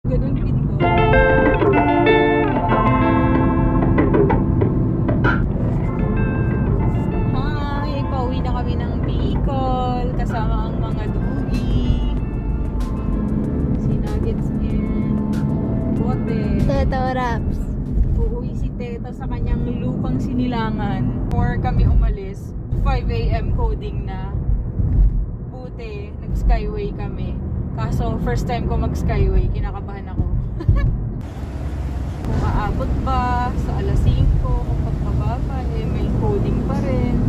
Ganun pin ko. Hi! Pauwi na kami ng Bicol kasama ang mga dugi. Si Nuggets and Bote. Teto Raps. Uuwi si Teta sa kanyang lupang sinilangan. Or kami umalis. 5 AM coding na. Buti, nag-skyway kami. Kaso, first time ko mag-skyway, kinakabahan ako. Kung aabot ba sa alas 5, kung pagbaba pa, may coding pa rin.